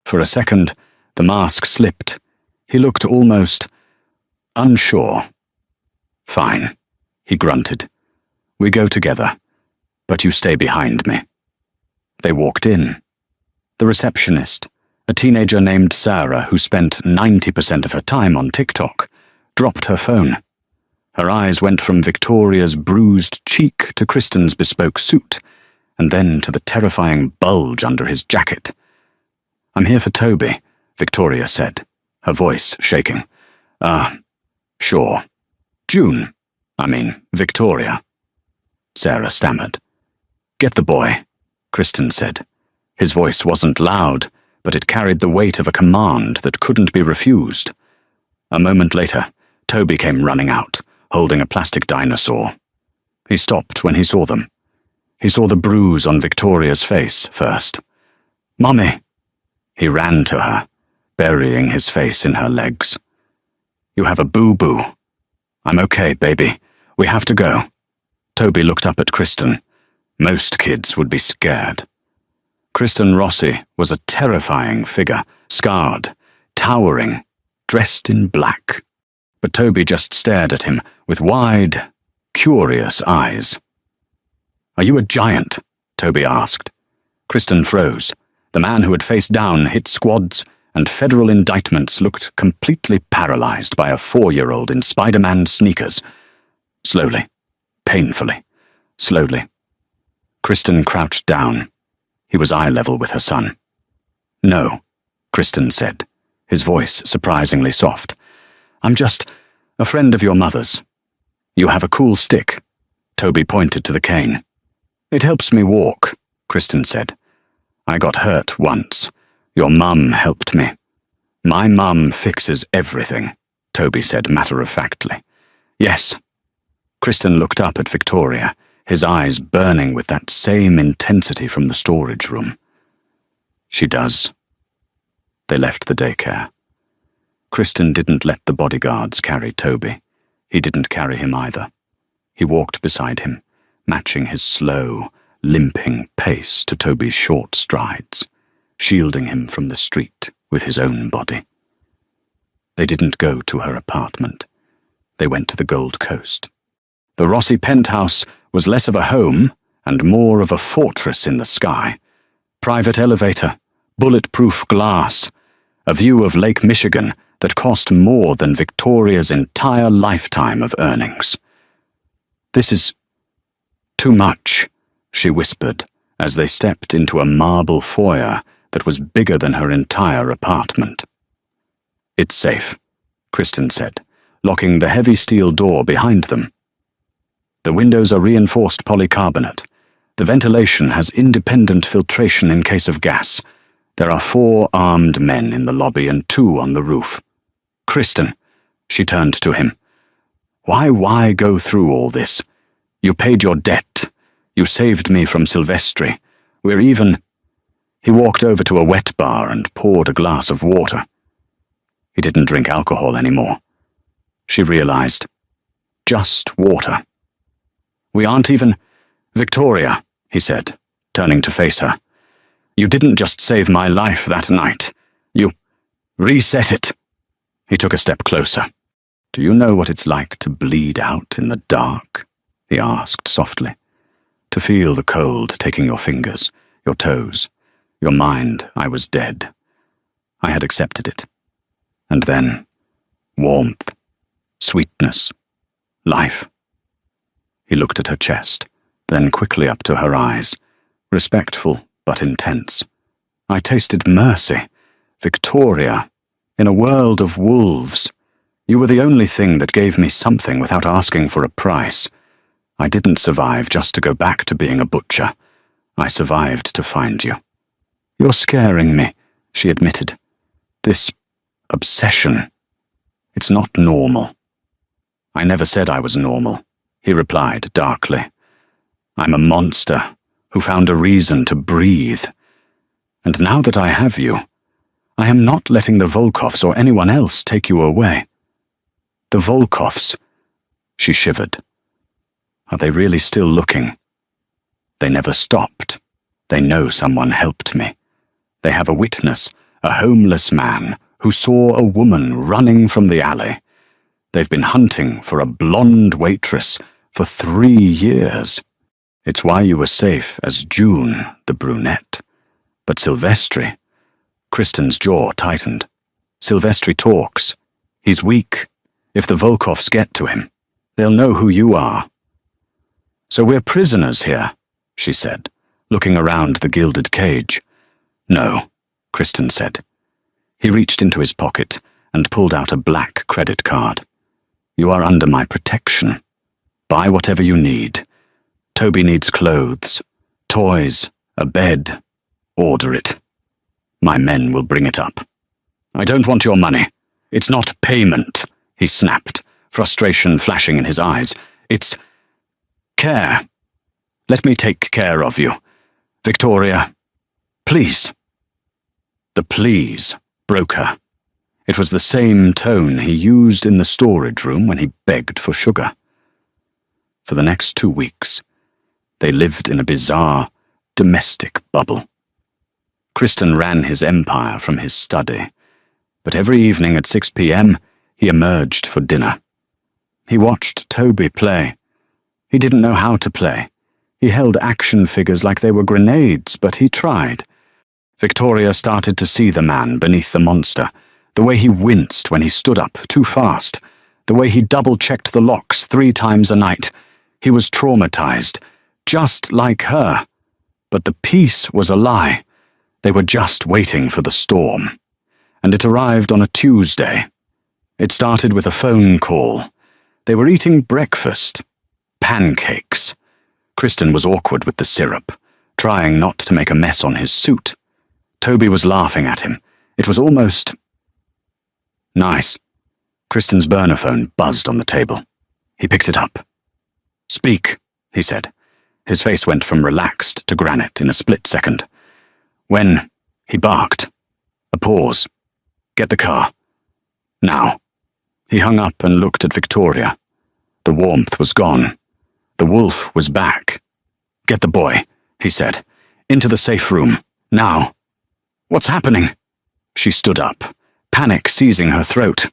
A: For a second, the mask slipped. He looked almost unsure. "Fine," he grunted. "We go together, but you stay behind me." They walked in. The receptionist, a teenager named Sarah who spent 90% of her time on TikTok, dropped her phone. Her eyes went from Victoria's bruised cheek to Kristen's bespoke suit, and then to the terrifying bulge under his jacket. "I'm here for Toby," Victoria said, her voice shaking. Sure. Victoria." Sarah stammered. "Get the boy," Kristen said. His voice wasn't loud, but it carried the weight of a command that couldn't be refused. A moment later, Toby came running out, holding a plastic dinosaur. He stopped when he saw them. He saw the bruise on Victoria's face first. "Mummy!" He ran to her, burying his face in her legs. "You have a boo-boo." "I'm okay, baby. We have to go." Toby looked up at Kristen. Most kids would be scared. Kristen Rossi was a terrifying figure, scarred, towering, dressed in black. But Toby just stared at him with wide, curious eyes. "Are you a giant?" Toby asked. Kristen froze. The man who had face down hit squads, and federal indictments looked completely paralyzed by a 4-year-old in Spider-Man sneakers. Slowly, painfully, slowly. Kristen crouched down. He was eye level with her son. "No," Kristen said, his voice surprisingly soft. "I'm just a friend of your mother's." "You have a cool stick." Toby pointed to the cane. "It helps me walk," Kristen said. "I got hurt once. Your mum helped me." "My mum fixes everything," Toby said matter-of-factly. "Yes." Kristen looked up at Victoria, his eyes burning with that same intensity from the storage room. "She does." They left the daycare. Kristen didn't let the bodyguards carry Toby. He didn't carry him either. He walked beside him, matching his slow, limping pace to Toby's short strides, shielding him from the street with his own body. They didn't go to her apartment. They went to the Gold Coast. The Rossi penthouse was less of a home and more of a fortress in the sky. Private elevator, bulletproof glass, a view of Lake Michigan that cost more than Victoria's entire lifetime of earnings. "This is too much," she whispered as they stepped into a marble foyer that was bigger than her entire apartment. "It's safe," Kristen said, locking the heavy steel door behind them. "The windows are reinforced polycarbonate. The ventilation has independent filtration in case of gas. There are 4 armed men in the lobby and 2 on the roof." "Kristen," she turned to him. Why go through all this? You paid your debt. You saved me from Silvestri. We're even..." He walked over to a wet bar and poured a glass of water. He didn't drink alcohol anymore. She realized. Just water. "We aren't even..." "Victoria," he said, turning to face her. You didn't just save my life that night. You reset it. He took a step closer. Do you know what it's like to bleed out in the dark? He asked softly. To feel the cold taking your fingers, your toes, your mind. I was dead. I had accepted it. And then, warmth, sweetness, life. He looked at her chest, then quickly up to her eyes, respectful but intense. I tasted mercy, Victoria, in a world of wolves. You were the only thing that gave me something without asking for a price. I didn't survive just to go back to being a butcher. I survived to find you. You're scaring me, she admitted. This obsession. It's not normal. I never said I was normal, he replied darkly. I'm a monster who found a reason to breathe. And now that I have you, I am not letting the Volkovs or anyone else take you away. The Volkovs, she shivered. Are they really still looking? They never stopped. They know someone helped me. They have a witness, a homeless man, who saw a woman running from the alley. They've been hunting for a blonde waitress for 3 years. It's why you were safe as June, the brunette. But Silvestri, Kristen's jaw tightened. Silvestri talks. He's weak. If the Volkovs get to him, they'll know who you are. So we're prisoners here, she said, looking around the gilded cage. No, Kristen said. He reached into his pocket and pulled out a black credit card. You are under my protection. Buy whatever you need. Toby needs clothes, toys, a bed. Order it. My men will bring it up. I don't want your money. It's not payment, he snapped, frustration flashing in his eyes. It's care. Let me take care of you. Victoria, please. The please broke her. It was the same tone he used in the storage room when he begged for sugar. For the next 2 weeks, they lived in a bizarre, domestic bubble. Kristen ran his empire from his study, but every evening at 6 p.m., he emerged for dinner. He watched Toby play. He didn't know how to play. He held action figures like they were grenades, but he tried. Victoria started to see the man beneath the monster, the way he winced when he stood up too fast, the way he double-checked the locks 3 times a night. He was traumatized, just like her. But the peace was a lie. They were just waiting for the storm. And it arrived on a Tuesday. It started with a phone call. They were eating breakfast. Pancakes. Kristen was awkward with the syrup, trying not to make a mess on his suit. Toby was laughing at him. It was almost nice. Kristen's burner phone buzzed on the table. He picked it up. Speak, he said. His face went from relaxed to granite in a split second. When he barked. A pause. Get the car. Now. He hung up and looked at Victoria. The warmth was gone. The wolf was back. Get the boy, he said. Into the safe room. Now. What's happening? She stood up, panic seizing her throat.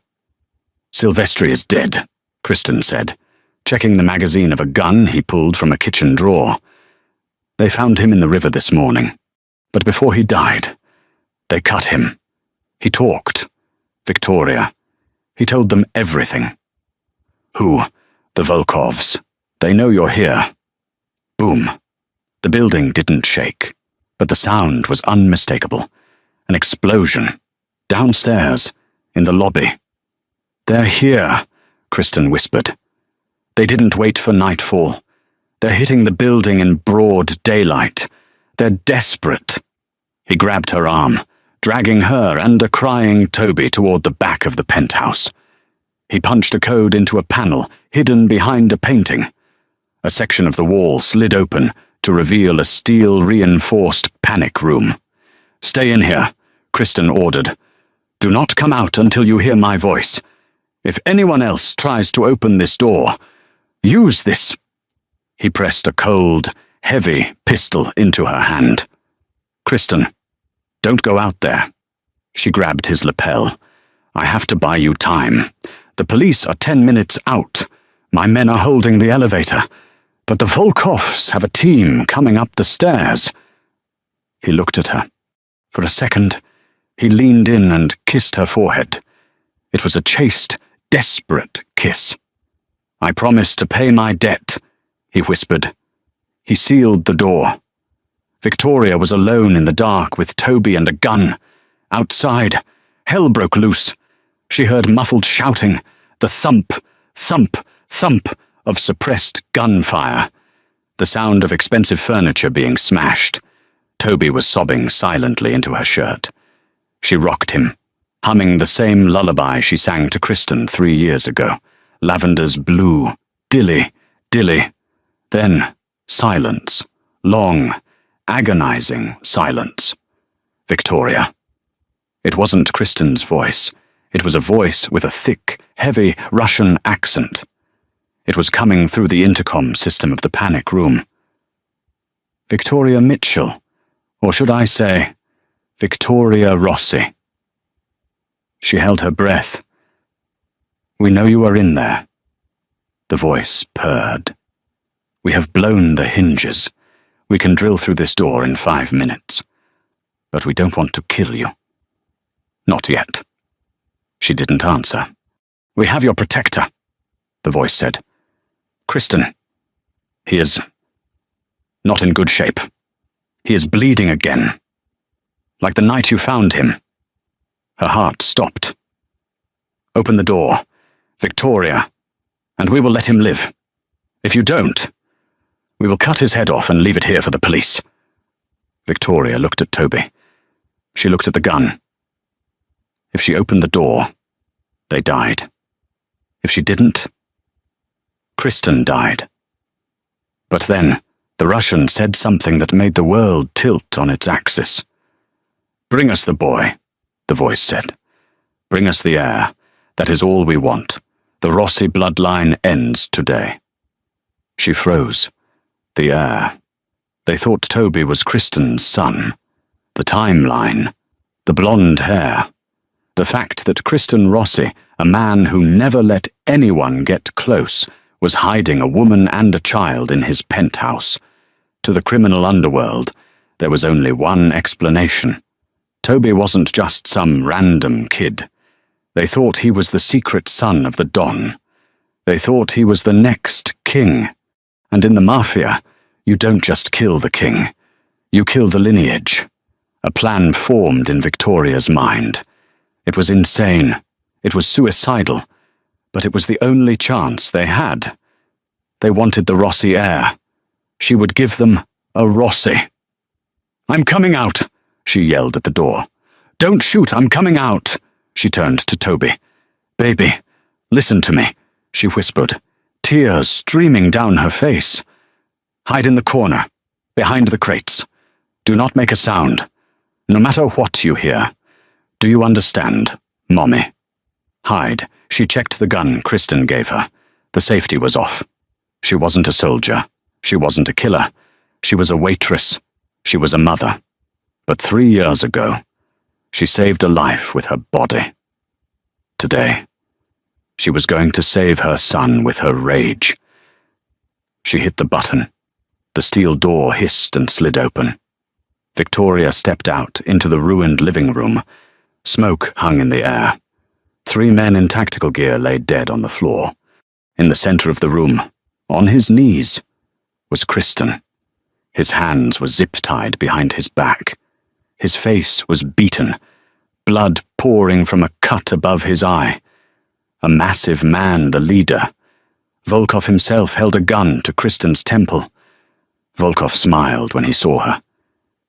A: Silvestri is dead, Kristen said, checking the magazine of a gun he pulled from a kitchen drawer. They found him in the river this morning. But before he died, they cut him. He talked. Victoria. He told them everything. Who? The Volkovs. They know you're here. Boom. The building didn't shake, but the sound was unmistakable. An explosion. Downstairs, in the lobby. They're here, Kristen whispered. They didn't wait for nightfall. They're hitting the building in broad daylight. They're desperate. He grabbed her arm, dragging her and a crying Toby toward the back of the penthouse. He punched a code into a panel hidden behind a painting. A section of the wall slid open to reveal a steel-reinforced panic room. Stay in here, Kristen ordered. Do not come out until you hear my voice. If anyone else tries to open this door, use this. He pressed a cold, heavy pistol into her hand. "Kristen, don't go out there." She grabbed his lapel. "I have to buy you time. The police are 10 minutes out. My men are holding the elevator, but the Volkoffs have a team coming up the stairs." He looked at her. For a second, he leaned in and kissed her forehead. It was a chaste, desperate kiss. "I promise to pay my debt," he whispered. He sealed the door. Victoria was alone in the dark with Toby and a gun. Outside, hell broke loose. She heard muffled shouting, the thump, thump, thump of suppressed gunfire, the sound of expensive furniture being smashed. Toby was sobbing silently into her shirt. She rocked him, humming the same lullaby she sang to Kristen 3 years ago. Lavender's blue, dilly, dilly. Then silence, long, agonizing silence. Victoria. It wasn't Kristen's voice. It was a voice with a thick, heavy Russian accent. It was coming through the intercom system of the panic room. "Victoria Mitchell, or should I say, Victoria Rossi." She held her breath. "We know you are in there." The voice purred. "We have blown the hinges. We can drill through this door in 5 minutes. But we don't want to kill you." "Not yet." She didn't answer. "We have your protector," the voice said. "Kristen. He is not in good shape. He is bleeding again. Like the night you found him." Her heart stopped. "Open the door, Victoria, and we will let him live. If you don't, we will cut his head off and leave it here for the police." Victoria looked at Toby. She looked at the gun. If she opened the door, they died. If she didn't, Kristen died. But then, the Russian said something that made the world tilt on its axis. "Bring us the boy," the voice said. "Bring us the heir. That is all we want. The Rossi bloodline ends today." She froze. The heir. They thought Toby was Kristen's son. The timeline. The blonde hair. The fact that Kristen Rossi, a man who never let anyone get close, was hiding a woman and a child in his penthouse. To the criminal underworld, there was only one explanation. Toby wasn't just some random kid. They thought he was the secret son of the Don. They thought he was the next king. And in the mafia, you don't just kill the king. You kill the lineage. A plan formed in Victoria's mind. It was insane. It was suicidal. But it was the only chance they had. They wanted the Rossi heir. She would give them a Rossi. "I'm coming out," she yelled at the door. "Don't shoot, I'm coming out." She turned to Toby. "Baby, listen to me," she whispered, tears streaming down her face. "Hide in the corner, behind the crates. Do not make a sound, no matter what you hear. Do you understand, Mommy?" Hide. She checked the gun Kristen gave her. The safety was off. She wasn't a soldier. She wasn't a killer. She was a waitress. She was a mother. But 3 years ago, she saved a life with her body. Today, she was going to save her son with her rage. She hit the button. The steel door hissed and slid open. Victoria stepped out into the ruined living room. Smoke hung in the air. 3 men in tactical gear lay dead on the floor. In the center of the room, on his knees, was Kristen. His hands were zip-tied behind his back. His face was beaten, blood pouring from a cut above his eye. A massive man, the leader. Volkov himself held a gun to Kristen's temple. Volkov smiled when he saw her.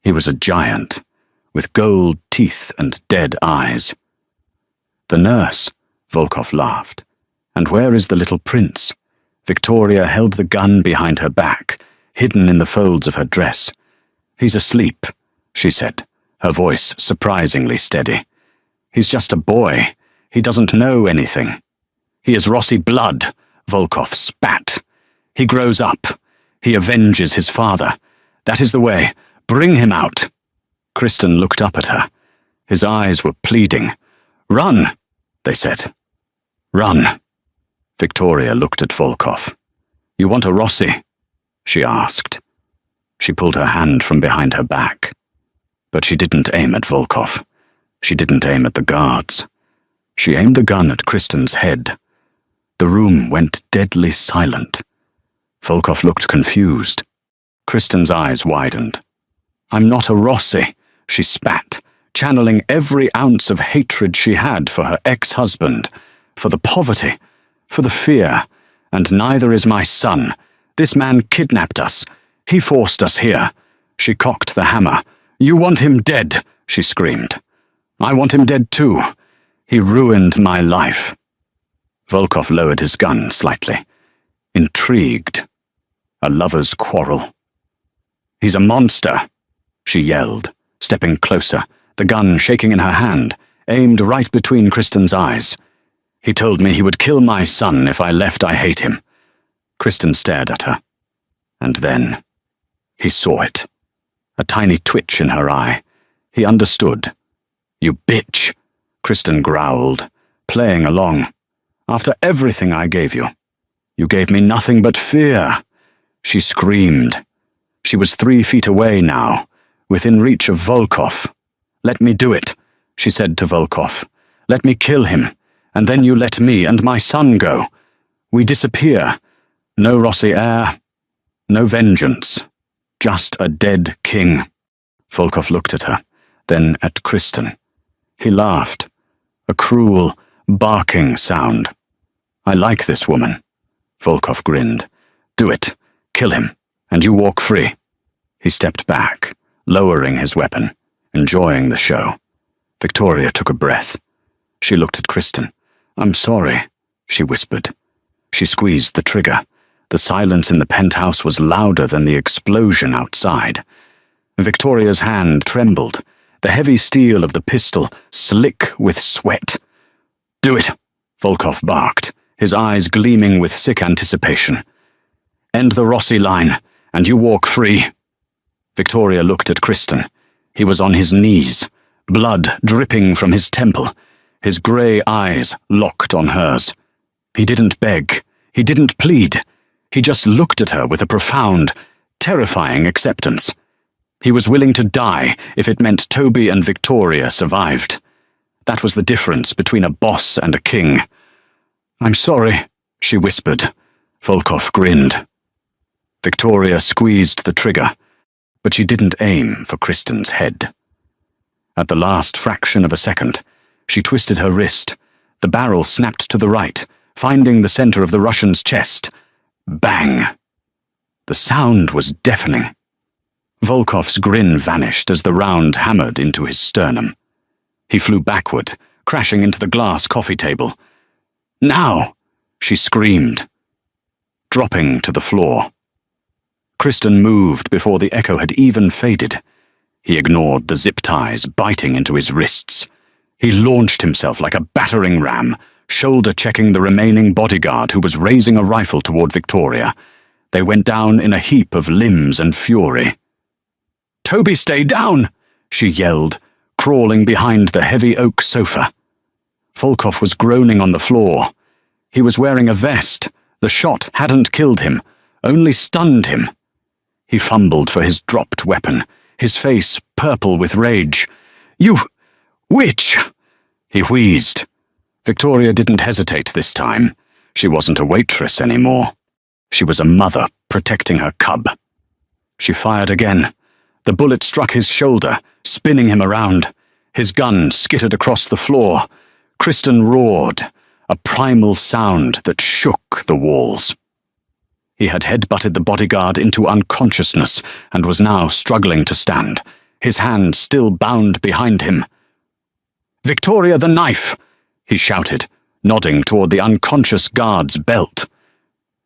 A: He was a giant, with gold teeth and dead eyes. "The nurse," Volkov laughed. "And where is the little prince?" Victoria held the gun behind her back, hidden in the folds of her dress. "He's asleep," she said, her voice surprisingly steady. "He's just a boy. He doesn't know anything." "He is Rossi blood," Volkov spat. "He grows up. He avenges his father. That is the way. Bring him out. Kristen looked up at her. His eyes were pleading. Run, they said. Run. Victoria looked at Volkov. You want a Rossi? She asked. She pulled her hand from behind her back. But she didn't aim at Volkov. She didn't aim at the guards. She aimed the gun at Kristen's head. The room went deadly silent. Volkov looked confused. Kristen's eyes widened. I'm not a Rossi, she spat, channeling every ounce of hatred she had for her ex-husband, for the poverty, for the fear, and neither is my son. This man kidnapped us. He forced us here. She cocked the hammer. You want him dead, she screamed. I want him dead too. He ruined my life. Volkov lowered his gun slightly. Intrigued. A lover's quarrel. He's a monster, she yelled, stepping closer, the gun shaking in her hand, aimed right between Kristen's eyes. He told me he would kill my son if I left. I hate him. Kristen stared at her. And then he saw it. A tiny twitch in her eye. He understood. You bitch, Kristen growled, playing along. After everything I gave you. You gave me nothing but fear. She screamed. She was 3 feet away now, within reach of Volkov. Let me do it, she said to Volkov. Let me kill him, and then you let me and my son go. We disappear. No Rossi heir, no vengeance. Just a dead king. Volkov looked at her, then at Kristen. He laughed. A cruel, barking sound. I like this woman. Volkov grinned. Do it. Kill him, and you walk free. He stepped back, lowering his weapon, enjoying the show. Victoria took a breath. She looked at Kristen. I'm sorry, she whispered. She squeezed the trigger. The silence in the penthouse was louder than the explosion outside. Victoria's hand trembled, the heavy steel of the pistol slick with sweat. Do it, Volkov barked, his eyes gleaming with sick anticipation. End the Rossi line, and you walk free. Victoria looked at Kristen. He was on his knees, blood dripping from his temple, his grey eyes locked on hers. He didn't beg, he didn't plead. He just looked at her with a profound, terrifying acceptance. He was willing to die if it meant Toby and Victoria survived. That was the difference between a boss and a king. I'm sorry, she whispered. Volkov grinned. Victoria squeezed the trigger, but she didn't aim for Kristen's head. At the last fraction of a second, she twisted her wrist. The barrel snapped to the right, finding the center of the Russian's chest. Bang! The sound was deafening. Volkov's grin vanished as the round hammered into his sternum. He flew backward, crashing into the glass coffee table. Now! She screamed, dropping to the floor. Kristen moved before the echo had even faded. He ignored the zip ties biting into his wrists. He launched himself like a battering ram, shoulder-checking the remaining bodyguard who was raising a rifle toward Victoria. They went down in a heap of limbs and fury. Toby, stay down! She yelled, crawling behind the heavy oak sofa. Volkov was groaning on the floor. He was wearing a vest. The shot hadn't killed him, only stunned him. He fumbled for his dropped weapon, his face purple with rage. You witch! He wheezed. Victoria didn't hesitate this time. She wasn't a waitress anymore. She was a mother protecting her cub. She fired again. The bullet struck his shoulder, spinning him around. His gun skittered across the floor. Kristen roared, a primal sound that shook the walls. He had headbutted the bodyguard into unconsciousness and was now struggling to stand, his hand still bound behind him. Victoria, the knife! He shouted, nodding toward the unconscious guard's belt.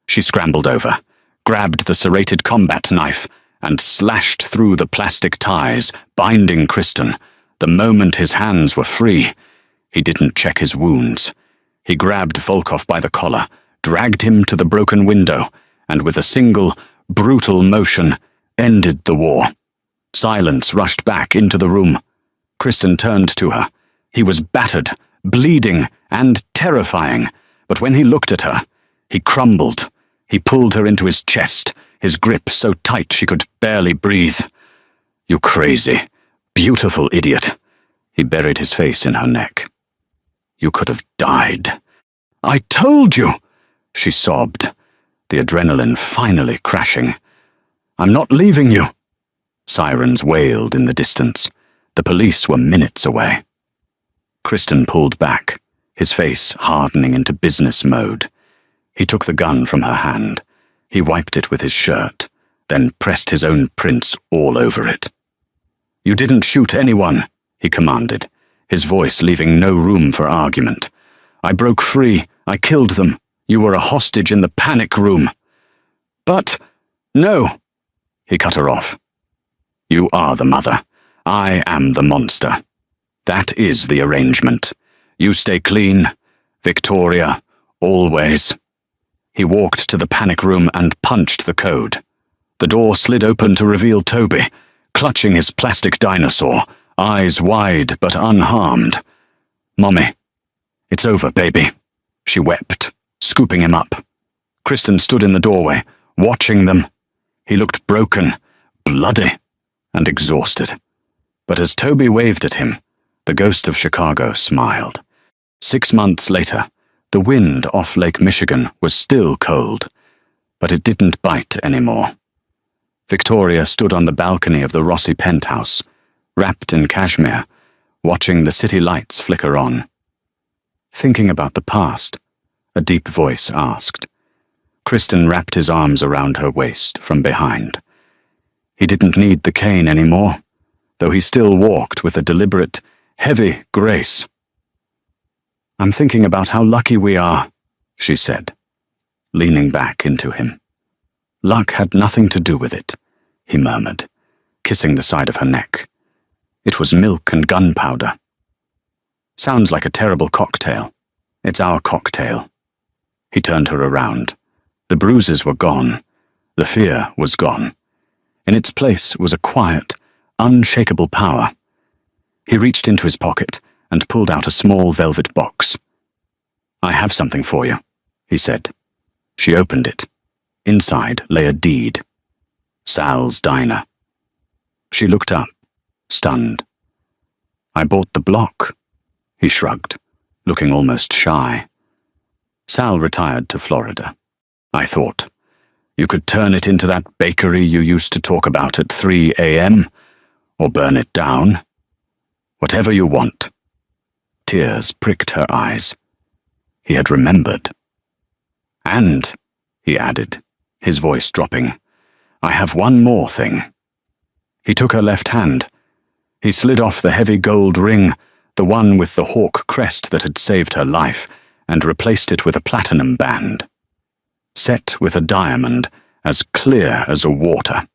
A: She scrambled over, grabbed the serrated combat knife, and slashed through the plastic ties, binding Kristen. The moment his hands were free, he didn't check his wounds. He grabbed Volkov by the collar, dragged him to the broken window, and with a single, brutal motion, ended the war. Silence rushed back into the room. Kristen turned to her. He was battered, bleeding, and terrifying, but when he looked at her, he crumbled. He pulled her into his chest, his grip so tight she could barely breathe. "You crazy, beautiful idiot." He buried his face in her neck. "You could have died." "I told you," she sobbed, the adrenaline finally crashing. "I'm not leaving you." Sirens wailed in the distance. The police were minutes away. Kristen pulled back, his face hardening into business mode. He took the gun from her hand. He wiped it with his shirt, then pressed his own prints all over it. "You didn't shoot anyone," he commanded, his voice leaving no room for argument. "I broke free. I killed them. You were a hostage in the panic room." "But, no," he cut her off. "You are the mother. I am the monster. That is the arrangement. You stay clean. Victoria, always." He walked to the panic room and punched the code. The door slid open to reveal Toby, clutching his plastic dinosaur, eyes wide but unharmed. "Mommy, it's over, baby," she wept, scooping him up. Kristen stood in the doorway, watching them. He looked broken, bloody, and exhausted. But as Toby waved at him, the ghost of Chicago smiled. 6 months later, the wind off Lake Michigan was still cold, but it didn't bite anymore. Victoria stood on the balcony of the Rossi penthouse, wrapped in cashmere, watching the city lights flicker on. "Thinking about the past?" a deep voice asked. Kristen wrapped his arms around her waist from behind. He didn't need the cane anymore, though he still walked with a deliberate, heavy grace. "I'm thinking about how lucky we are," she said, leaning back into him. "Luck had nothing to do with it," he murmured, kissing the side of her neck. "It was milk and gunpowder." "Sounds like a terrible cocktail. It's our cocktail." He turned her around. The bruises were gone. The fear was gone. In its place was a quiet, unshakable power. He reached into his pocket and pulled out a small velvet box. "I have something for you," he said. She opened it. Inside lay a deed. Sal's Diner. She looked up, stunned. "I bought the block," he shrugged, looking almost shy. "Sal retired to Florida. I thought, you could turn it into that bakery you used to talk about at 3 a.m., or burn it down. Whatever you want." Tears pricked her eyes. He had remembered. "And," he added, his voice dropping, "I have one more thing." He took her left hand. He slid off the heavy gold ring, the one with the hawk crest that had saved her life, and replaced it with a platinum band, set with a diamond as clear as a water.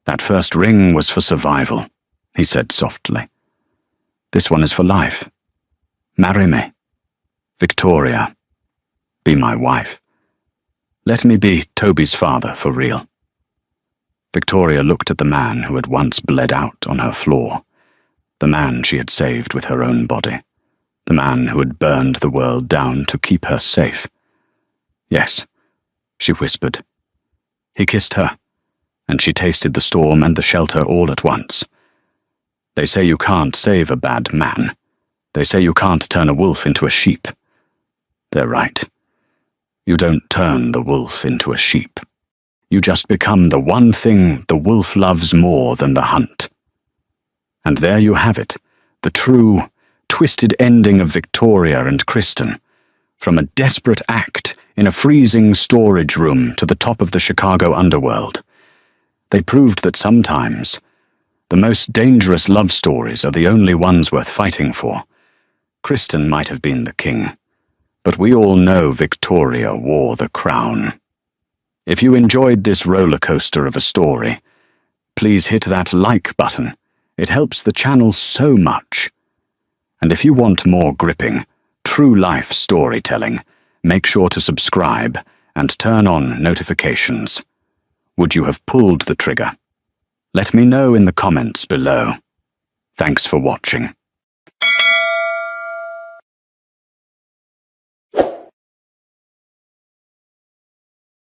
A: "That first ring was for survival," he said softly. "This one is for life. Marry me. Victoria. Be my wife. Let me be Toby's father for real." Victoria looked at the man who had once bled out on her floor, the man she had saved with her own body, the man who had burned the world down to keep her safe. "Yes," she whispered. He kissed her, and she tasted the storm and the shelter all at once. They say you can't save a bad man. They say you can't turn a wolf into a sheep. They're right. You don't turn the wolf into a sheep. You just become the one thing the wolf loves more than the hunt. And there you have it, the true, twisted ending of Victoria and Kristen, from a desperate act in a freezing storage room to the top of the Chicago underworld. They proved that sometimes the most dangerous love stories are the only ones worth fighting for. Kristen might have been the king, but we all know Victoria wore the crown. If you enjoyed this roller coaster of a story, please hit that like button. It helps the channel so much. And if you want more gripping, true-life storytelling, make sure to subscribe and turn on notifications. Would you have pulled the trigger? Let me know in the comments below. Thanks for watching.